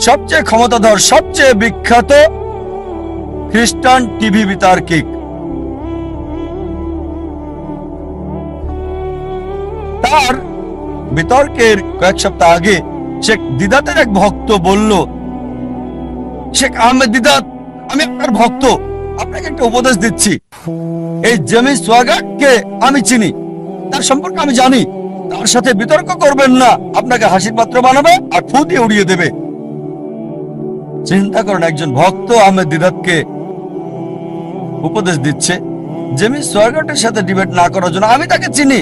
সবচেয়ে ক্ষমতাধর, সবচেয়ে বিখ্যাত খ্রিস্টান টিভি বিতার্কিক। তার বিতর্কের কয়েক সপ্তাহ আগে শেখ দিদাতের এক ভক্ত বলল, শেখ আহমেদ দিদাত, আমি আপনার ভক্ত, আপনাকে একটা উপদেশ দিচ্ছি। এই জেমি সোয়াগাটকে আমি চিনি, তার সম্পর্কে আমি জানি, তার সাথে বিতর্ক করবেন না, আপনাকে হাসির পাত্র বানাবে আর ফু দিয়ে উড়িয়ে দেবে। চিন্তা করেন, একজন ভক্ত আহমেদ দিদাতকে উপদেশ দিচ্ছে জেমি সোয়াগাটের সাথে ডিবেট না করার জন্য। আমি তাকে চিনি,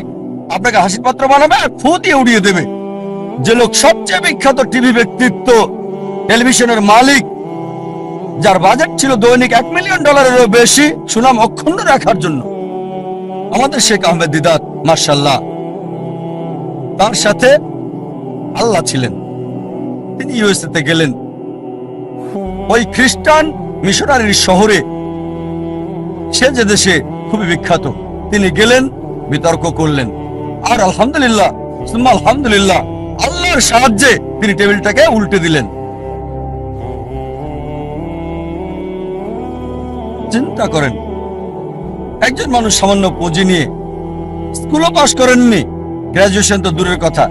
আপনাকে হাসির পাত্র বানাবে আর ফু দিয়ে উড়িয়ে দেবে। যে লোক সবচেয়ে বিখ্যাত টিভি ব্যক্তিত্ব, টেলিভিশনের মালিক, যার বাজেট ছিল দৈনিক $1 মিলিয়ন বেশি সুনাম অক্ষুণ্ণ রাখার জন্য, আমাদের শেখ আহমেদ দিদাত, মাশাআল্লাহ, তার সাথে আল্লাহ ছিলেন। তিনি ইউএসএ তে গেলেন, ওই খ্রিস্টান মিশনারির শহরে, সে যে দেশে খুবই বিখ্যাত, তিনি গেলেন, বিতর্ক করলেন, আর আলহামদুলিল্লাহ সুম্মা আলহামদুলিল্লাহ, আল্লাহর সাহায্যে তিনি টেবিলটাকে উল্টে দিলেন। চিন্তা করেন, একজন মানুষ সামান্য পুঁজি নিয়ে, স্কুলও পাশ করেননি, গ্রাজুয়েশন তো দূরের কথা,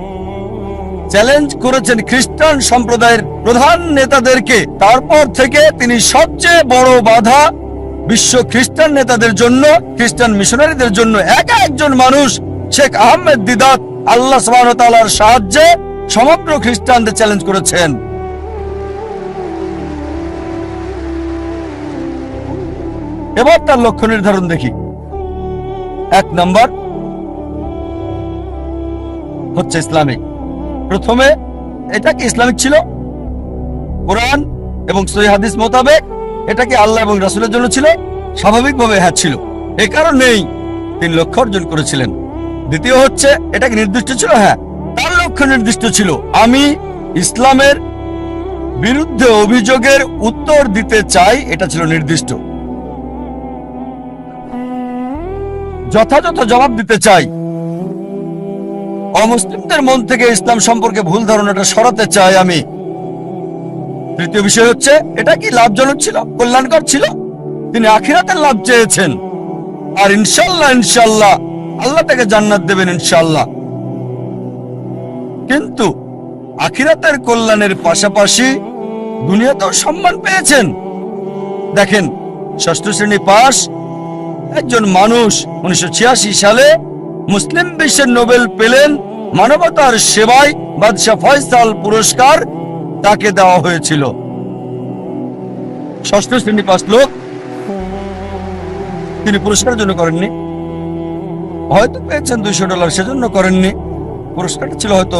চ্যালেঞ্জ করেছেন খ্রিস্টান সম্প্রদায়ের প্রধান নেতাদেরকে। তারপর থেকে তিনি সবচেয়ে বড় বাধা বিশ্ব খ্রিস্টান নেতাদের জন্য, খ্রিস্টান মিশনারিদের জন্য। একা একজন মানুষ, শেখ আহমেদ দিদাত, আল্লাহ সুবহানাহু ওয়া তাআলার সাহায্যে সমগ্র খ্রিস্টানদের চ্যালেঞ্জ করেছেন। এবার তার লক্ষ্য নির্ধারণ দেখি। 1 নম্বর হচ্ছে ইসলামিক। প্রথমে এটা কি ইসলামিক ছিল? কোরআন এবং সহিহ হাদিস মোতাবেক এটা কি আল্লাহ এবং রাসূলের জন্য ছিল? স্বাভাবিকভাবে হ্যাঁ ছিল, এ কারণেই তিনি লক্ষ্য অর্জন করেছিলেন। দ্বিতীয় হচ্ছে, এটা কি নির্দিষ্ট ছিল? হ্যাঁ, তার লক্ষ্য নির্দিষ্ট ছিল, আমি ইসলামের বিরুদ্ধে অভিযোগের উত্তর দিতে চাই, এটা ছিল নির্দিষ্ট। যথাযথ জবাব দিতে চাই, অমুসলিমদের মন থেকে ইসলাম সম্পর্কে ভুল ধারণাটা সরাতে চাই আমি। তৃতীয় বিষয় হচ্ছে, এটা কি লাভজনক ছিল, কল্যাণকর ছিল? তিনি আখিরাতের লাভ চেয়েছেন, আর ইনশাআল্লাহ ইনশাআল্লাহ আল্লাহ তাকে জান্নাত দেবেন ইনশাআল্লাহ। কিন্তু আখিরাতের কল্যাণের পাশাপাশি দুনিয়াতেও সম্মান পেয়েছেন। দেখেন, 6ষ্ঠ শ্রেণী পাস একজন মানুষ 1986 সালে মুসলিম বিশ্বের নোবেল পেলেন মানবতার সেবায়, বাদশাহ ফয়সাল পুরস্কার তাকে দেওয়া হয়েছিল। 6ষ্ঠ শ্রেণী পাস লোক, তিনি পুরস্কারের জন্য করেননি, হয়তো পেয়েছেন $200, সেজন্য করেননি। পুরস্কারটা ছিল হয়তো